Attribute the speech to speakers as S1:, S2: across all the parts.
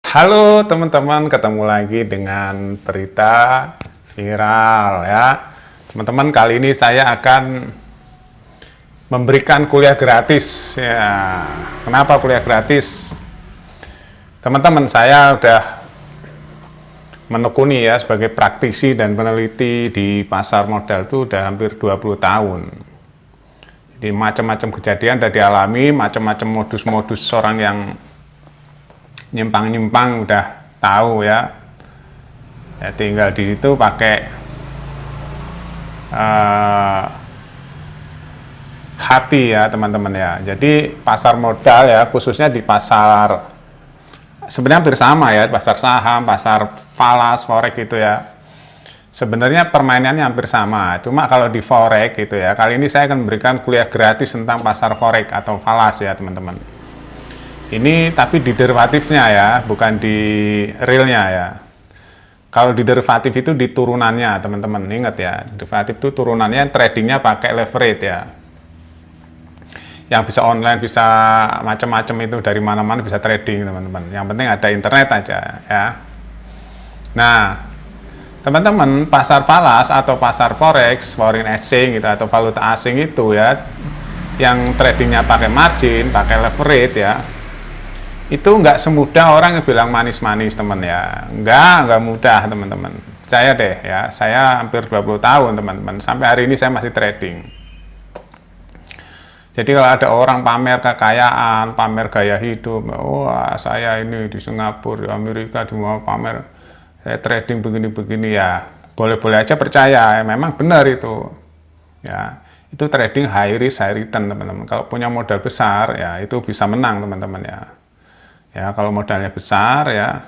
S1: Halo teman-teman, ketemu lagi dengan berita viral ya. Teman-teman, kali ini saya akan memberikan kuliah gratis ya. Kenapa kuliah gratis? Teman-teman, saya udah menekuni ya sebagai praktisi dan peneliti di pasar modal itu udah hampir 20 tahun. Jadi macam-macam kejadian udah dialami, macam-macam modus-modus orang yang nyimpang-nyimpang udah tahu ya. Ya tinggal di situ pakai hati ya teman-teman ya. Jadi pasar modal ya, khususnya di pasar sebenarnya hampir sama ya, pasar saham, pasar falas, forex gitu ya. Sebenarnya permainannya hampir sama, cuma kalau di forex gitu ya, kali ini saya akan memberikan kuliah gratis tentang pasar forex atau falas ya teman-teman. Ini tapi di derivatifnya ya, bukan di realnya ya. Kalau di derivatif itu di turunannya teman-teman, ingat ya, derivatif itu turunannya tradingnya pakai leverage ya. Yang bisa online, bisa macam-macam itu dari mana-mana bisa trading teman-teman. Yang penting ada internet aja ya. Nah, teman-teman, pasar falas atau pasar forex, foreign exchange gitu, atau valuta asing itu ya, yang tradingnya pakai margin, pakai leverage ya, itu nggak semudah orang yang bilang manis-manis teman ya. Nggak mudah teman-teman. Percaya deh ya, saya hampir 20 tahun teman-teman, sampai hari ini saya masih trading. Jadi kalau ada orang pamer kekayaan, pamer gaya hidup, wah saya ini di Singapura, di Amerika, di mau pamer, saya trading begini-begini ya, boleh-boleh aja percaya, ya, memang benar itu. Ya, itu trading high risk, high return teman-teman. Kalau punya modal besar, ya itu bisa menang teman-teman ya. Ya kalau modalnya besar ya,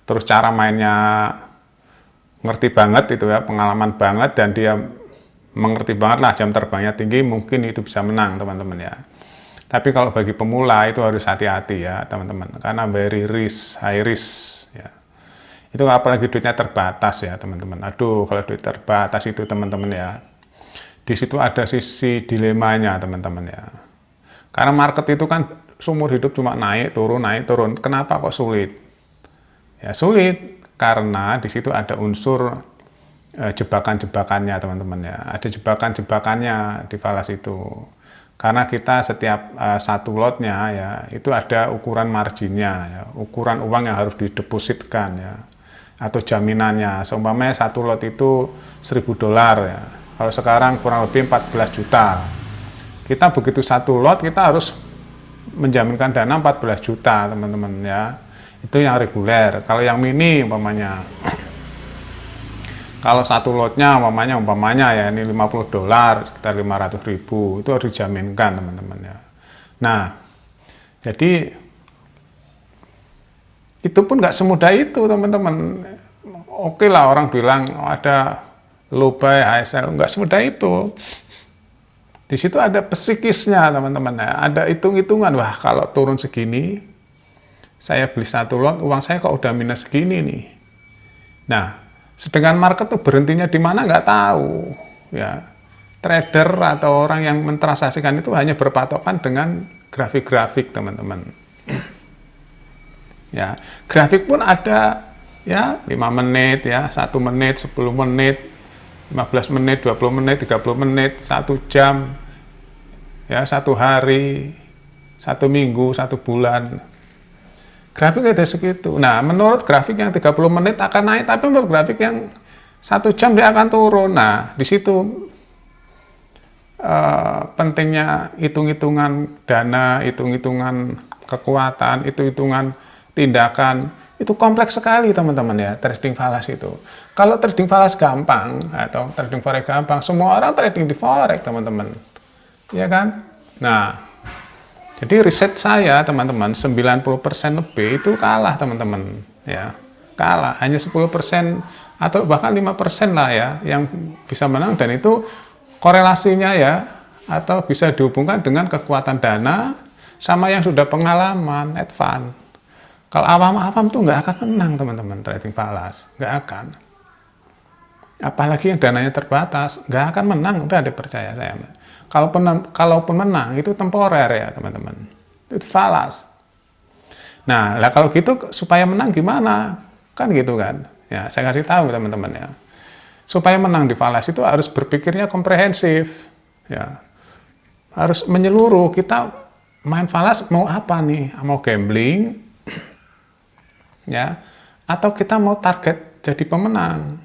S1: terus cara mainnya ngerti banget itu ya, pengalaman banget, dan dia mengerti banget lah, jam terbangnya tinggi, mungkin itu bisa menang teman-teman ya. Tapi kalau bagi pemula itu harus hati-hati ya teman-teman, karena very risk, high risk ya. Itu apalagi duitnya terbatas ya teman-teman. Aduh, kalau duit terbatas itu teman-teman ya, di situ ada sisi dilemanya teman-teman ya. Karena market itu kan seumur hidup cuma naik turun naik turun. Kenapa kok sulit? Ya sulit karena di situ ada unsur jebakan-jebakannya teman-teman ya. Ada jebakan-jebakannya di falas itu. Karena kita setiap satu lotnya ya, itu ada ukuran marginnya ya, ukuran uang yang harus didepositkan ya, atau jaminannya. Seumpamanya satu lot itu $1.000 ya. Kalau sekarang kurang lebih 14 juta. Kita begitu satu lot kita harus menjaminkan dana 14 juta teman-teman ya. Itu yang reguler. Kalau yang mini umpamanya, kalau satu lotnya umpamanya ya ini $50 sekitar 500.000, itu harus dijaminkan teman-teman ya. Nah, jadi itu pun nggak semudah itu teman-teman. Oke lah orang bilang ada low buy HSL, nggak semudah itu. Di situ ada psikisnya teman-teman ya, ada hitung-hitungan. Wah kalau turun segini, saya beli satu lot, uang saya kok udah minus segini nih. Nah, sedangkan market tuh berhentinya di mana nggak tahu ya. Trader atau orang yang mentransaksikan itu hanya berpatokan dengan grafik-grafik teman-teman. Ya, grafik pun ada ya, 5 menit ya, 1 menit, 10 menit, 15 menit, 20 menit, 30 menit, 1 jam ya, 1 hari, 1 minggu, 1 bulan. Grafik ada segitu. Nah, menurut grafik yang 30 menit akan naik, tapi menurut grafik yang 1 jam dia akan turun. Nah, di situ pentingnya hitung-hitungan dana, hitung-hitungan kekuatan, hitung-hitungan tindakan. Itu kompleks sekali teman-teman ya, trading falas itu. Kalau trading falas gampang, atau trading forex gampang, semua orang trading di forex teman-teman. Ya kan? Nah, jadi riset saya teman-teman 90% lebih itu kalah teman-teman ya. Kalah, hanya 10% atau bahkan 5% lah ya yang bisa menang, dan itu korelasinya ya, atau bisa dihubungkan dengan kekuatan dana sama yang sudah pengalaman advance. Kalau awam-awam tuh nggak akan menang teman-teman trading falas, nggak akan. Apalagi yang dananya terbatas, nggak akan menang, udah ada percaya saya. Kalaupun menang itu temporer ya teman-teman, itu falas. Nah, lah kalau gitu supaya menang gimana? Kan gitu kan. Ya, saya kasih tahu teman-teman ya. Supaya menang di falas itu harus berpikirnya komprehensif. Ya. Harus menyeluruh. Kita main falas mau apa nih? Mau gambling? Ya. Atau kita mau target jadi pemenang?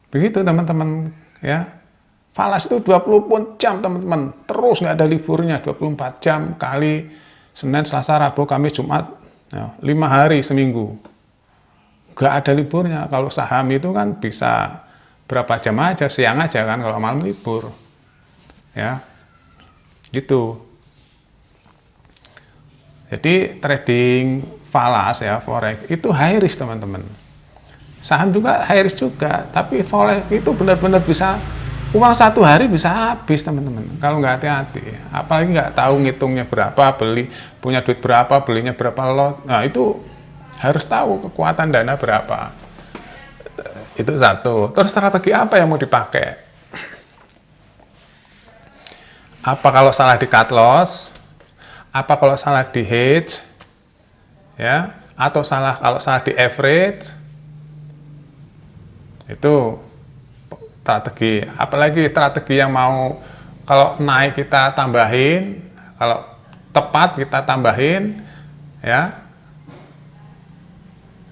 S1: Begitu teman-teman ya. Falas itu 24 jam teman-teman. Terus nggak ada liburnya, 24 jam kali Senin, Selasa, Rabu, Kamis, Jumat, ya, 5 hari seminggu. Nggak ada liburnya. Kalau saham itu kan bisa berapa jam aja, siang aja kan kalau malam libur. Ya, gitu. Jadi trading falas ya, forex itu high risk teman-teman. Saham juga high risk juga, tapi forex itu benar-benar bisa uang satu hari bisa habis teman-teman kalau nggak hati-hati, apalagi nggak tahu ngitungnya berapa, punya duit berapa, belinya berapa lot. Nah itu harus tahu kekuatan dana berapa. Itu satu. Terus strategi apa yang mau dipakai? Apa kalau salah di cut loss? Apa kalau salah di hedge? Ya, atau kalau salah di average? Itu strategi, apalagi strategi yang mau kalau naik kita tambahin, kalau tepat kita tambahin, ya,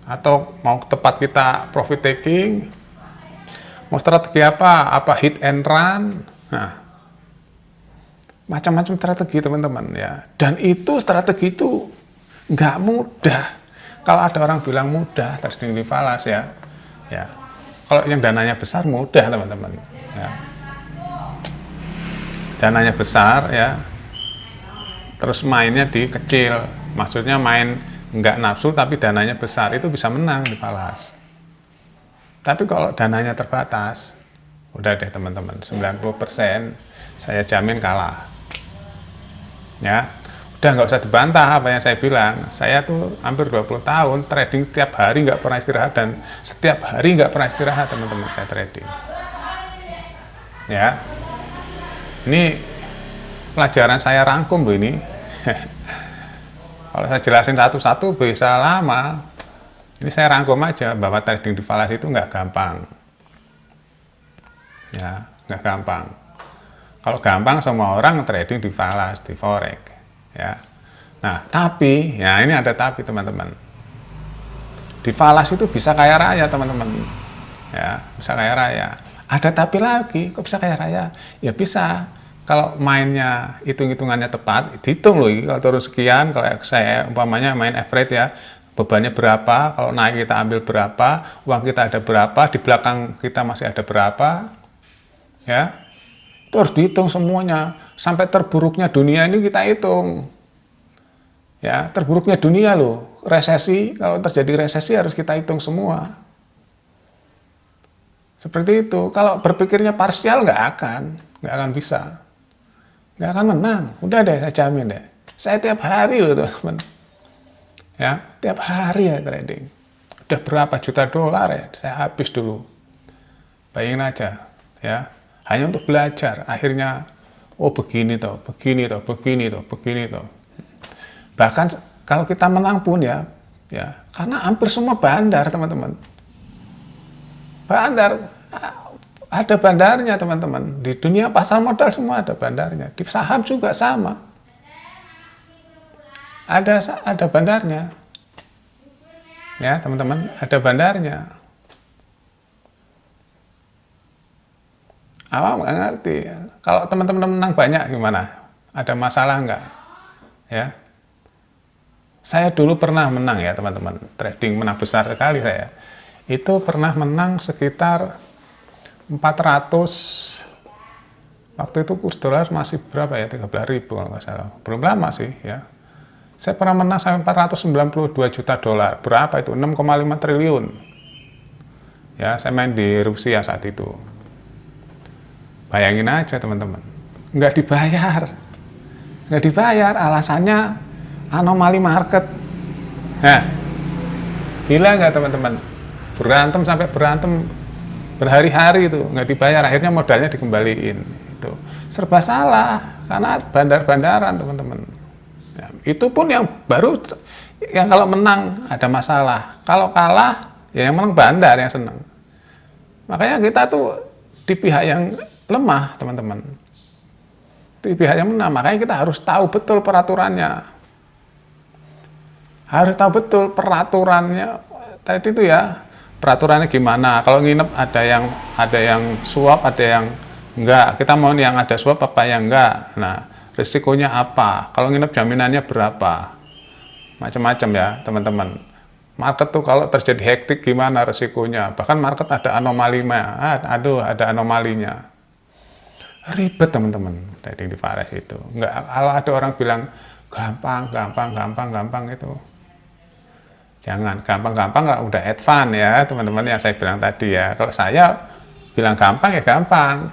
S1: atau mau tepat kita profit taking, mau strategi apa? Apa hit and run? Nah, macam-macam strategi teman-teman ya. Dan itu strategi itu nggak mudah. Kalau ada orang bilang mudah, trading di falas ya, ya. Kalau yang dananya besar mudah teman-teman. Ya. Dananya besar ya, terus mainnya di kecil. Maksudnya main nggak nafsu tapi dananya besar, itu bisa menang di falas. Tapi kalau dananya terbatas, udah deh teman-teman, 90% saya jamin kalah. Ya, udah nggak usah dibantah apa yang saya bilang. Saya tuh hampir 20 tahun trading, tiap hari nggak pernah istirahat, dan setiap hari nggak pernah istirahat teman-teman saya trading. Ya, ini pelajaran saya rangkum loh ini. Kalau saya jelasin satu-satu bisa lama. Ini saya rangkum aja bahwa trading di falas itu nggak gampang. Ya, nggak gampang. Kalau gampang semua orang trading di falas, di forex. Ya. Nah, tapi, ya ini ada tapi teman-teman. Di falas itu bisa kaya raya teman-teman. Ya, bisa kaya raya. Ada tapi lagi, kok bisa kaya raya? Ya bisa. Kalau mainnya hitung-hitungannya tepat, dihitung loh. Kalau turun sekian, kalau saya umpamanya main average ya, bebannya berapa, kalau naik kita ambil berapa, uang kita ada berapa, di belakang kita masih ada berapa. Ya. Itu harus dihitung semuanya. Sampai terburuknya dunia ini kita hitung. Ya, terburuknya dunia loh. Resesi, kalau terjadi resesi harus kita hitung semua. Seperti itu. Kalau berpikirnya parsial nggak akan bisa. Nggak akan menang. Udah deh, saya jamin deh. Saya tiap hari loh teman-teman. Ya, tiap hari ya trading. Udah berapa juta dolar ya, saya habis dulu. Bayangin aja, ya. Hanya untuk belajar. Akhirnya, oh begini toh, begini toh, begini toh, begini toh. Bahkan kalau kita menang pun ya, karena hampir semua bandar teman-teman. Bandar, ada bandarnya teman-teman. Di dunia pasar modal semua ada bandarnya. Di saham juga sama. Ada bandarnya. Ya teman-teman, ada bandarnya. Awam nggak ngerti. Kalau teman-teman menang banyak gimana? Ada masalah nggak? Ya. Saya dulu pernah menang ya teman-teman. Trading menang besar sekali saya. Itu pernah menang sekitar 400. Waktu itu kurs dolar masih berapa ya? 13.000 kalau nggak salah. Belum lama sih ya. Saya pernah menang sampai 492 juta dolar. Berapa itu? 6,5 triliun. Ya, saya main di Rusia saat itu. Bayangin aja teman-teman, nggak dibayar, alasannya anomali market. Nah, gila nggak teman-teman? Berantem berhari-hari itu nggak dibayar, akhirnya modalnya dikembaliin. Itu serba salah karena bandar-bandaran teman-teman. Ya, Itu pun yang baru, yang kalau menang ada masalah, kalau kalah ya yang menang bandar yang senang. Makanya kita tuh di pihak yang lemah, teman-teman. Di pihak yang menang, makanya kita harus tahu betul peraturannya. Harus tahu betul peraturannya. Tadi itu ya, peraturannya gimana. Kalau nginep ada yang suap, ada yang enggak. Kita mau yang ada suap apa yang enggak. Nah, risikonya apa? Kalau nginep jaminannya berapa? Macam-macam ya, teman-teman. Market tuh kalau terjadi hektik gimana risikonya? Bahkan market ada anomalinya. Ada anomalinya. Ribet, teman-teman, trading di Forex itu. Enggak, kalau ada orang bilang gampang itu. Jangan gampang kalau udah advance ya, teman-teman, yang saya bilang tadi ya. Kalau saya bilang gampang ya gampang.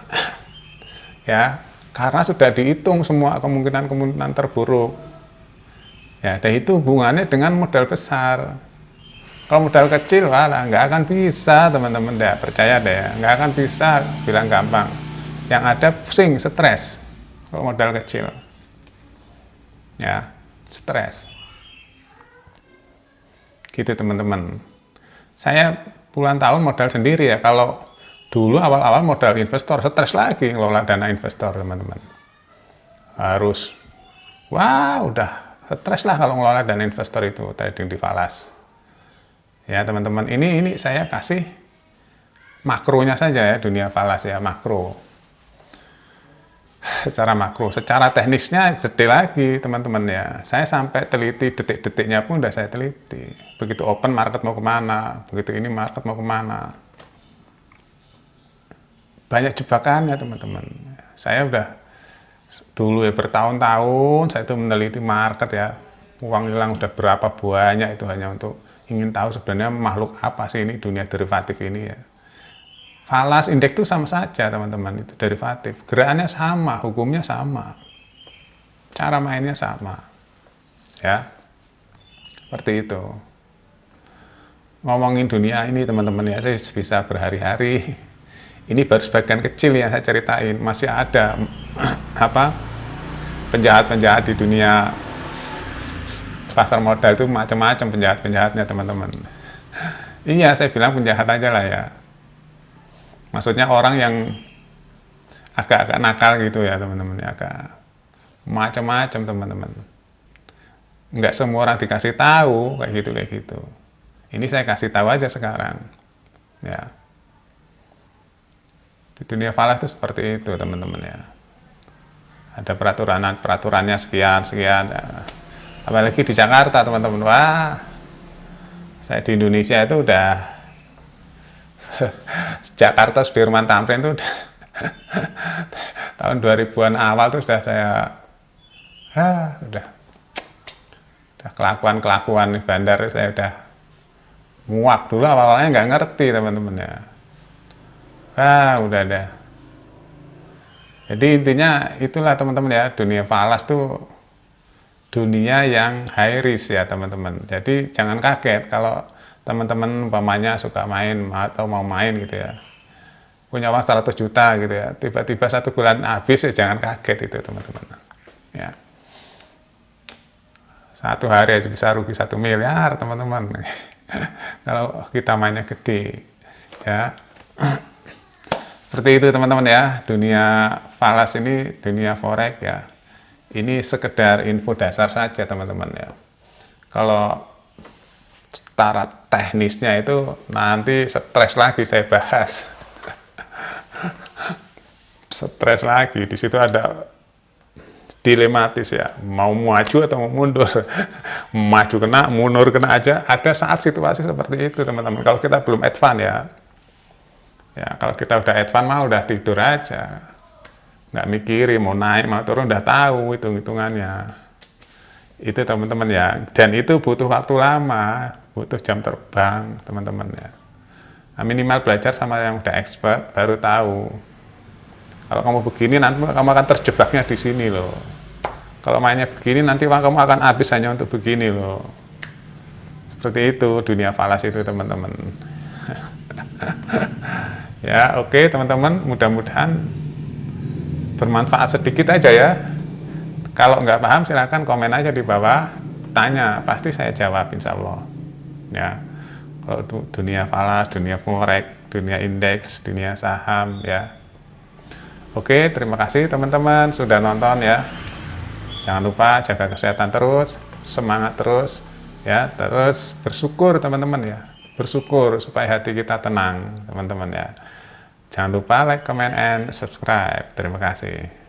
S1: Ya, karena sudah dihitung semua kemungkinan terburuk. Ya, dan itu hubungannya dengan modal besar. Kalau modal kecil, walah, nggak akan bisa, teman-teman, deh, percaya deh, nggak akan bisa bilang gampang. Yang ada pusing, stres. Kalau modal kecil, ya, stres. Gitu, teman-teman. Saya puluhan tahun modal sendiri ya. Kalau dulu awal-awal modal investor, stres lagi ngelola dana investor, teman-teman. Harus, wah, udah stres lah kalau ngelola dana investor itu trading di falas. Ya, teman-teman, ini saya kasih makronya saja ya, dunia falas ya, makro. Secara makro, secara teknisnya detail lagi, teman-teman ya. Saya sampai teliti detik-detiknya pun udah saya teliti. Begitu open market mau kemana, begitu ini market mau kemana. Banyak jebakannya, teman-teman. Saya udah dulu ya bertahun-tahun saya itu meneliti market ya. Uang hilang udah berapa banyak itu hanya untuk ingin tahu sebenarnya makhluk apa sih ini dunia derivatif ini ya. Falas indeks itu sama saja, teman-teman, itu derivatif. Gerakannya sama, hukumnya sama. Cara mainnya sama. Ya. Seperti itu. Ngomongin dunia ini, teman-teman ya, saya bisa berhari-hari. Ini baru sebagian kecil yang saya ceritain. Masih ada penjahat-penjahat di dunia pasar modal itu macam-macam penjahat-penjahatnya, teman-teman. Iya, saya bilang penjahat aja lah ya. Maksudnya orang yang agak-agak nakal gitu ya, teman-teman. Agak macam-macam, teman-teman. Nggak semua orang dikasih tahu kayak gitu. Ini saya kasih tahu aja sekarang. Ya. Di dunia falas itu seperti itu, teman-teman ya. Ada peraturannya sekian. Ya. Apalagi di Jakarta, teman-teman. Wah, saya di Indonesia itu udah Jakarta Sudirman Tamrin itu udah tahun 2000-an awal tuh sudah saya udah kelakuan di bandar saya udah muak. Dulu awalnya nggak ngerti, teman-teman ya. Udah deh. Jadi intinya itulah, teman-teman ya, dunia falas tuh dunia yang high risk ya, teman-teman. Jadi jangan kaget kalau teman-teman umpamanya suka main atau mau main gitu ya, punya uang 100 juta gitu ya, tiba-tiba 1 bulan habis ya, jangan kaget itu, teman-teman ya. 1 hari aja bisa rugi 1 miliar, teman-teman. Kalau kita mainnya gede ya. Seperti itu, teman-teman ya, dunia falas ini, dunia forex ya, ini sekedar info dasar saja, teman-teman ya. Kalau secara teknisnya itu nanti stres lagi saya bahas. Stres lagi, di situ ada dilematis ya, mau maju atau mau mundur. Maju kena, mundur kena aja. Ada saat situasi seperti itu, teman-teman. Kalau kita belum advance ya. Ya, kalau kita udah advance mah udah tidur aja. Nggak mikirin mau naik, mau turun, udah tahu hitung-hitungannya. Itu, teman-teman ya. Dan itu butuh waktu lama, butuh jam terbang, teman-teman ya. Nah, minimal belajar sama yang udah expert, baru tahu. Kalau kamu begini, nanti kamu akan terjebaknya di sini loh. Kalau mainnya begini, nanti kamu akan habis hanya untuk begini loh. Seperti itu dunia falas itu, teman-teman. Ya, oke, teman-teman, mudah-mudahan bermanfaat sedikit aja ya. Kalau nggak paham silahkan komen aja di bawah, tanya, pasti saya jawab insya Allah. Ya, kalau dunia falas, dunia forex, dunia indeks, dunia saham, ya. Oke, terima kasih teman-teman sudah nonton ya. Jangan lupa jaga kesehatan terus, semangat terus, ya. Terus bersyukur teman-teman ya, bersyukur supaya hati kita tenang teman-teman ya. Jangan lupa like, comment, and subscribe. Terima kasih.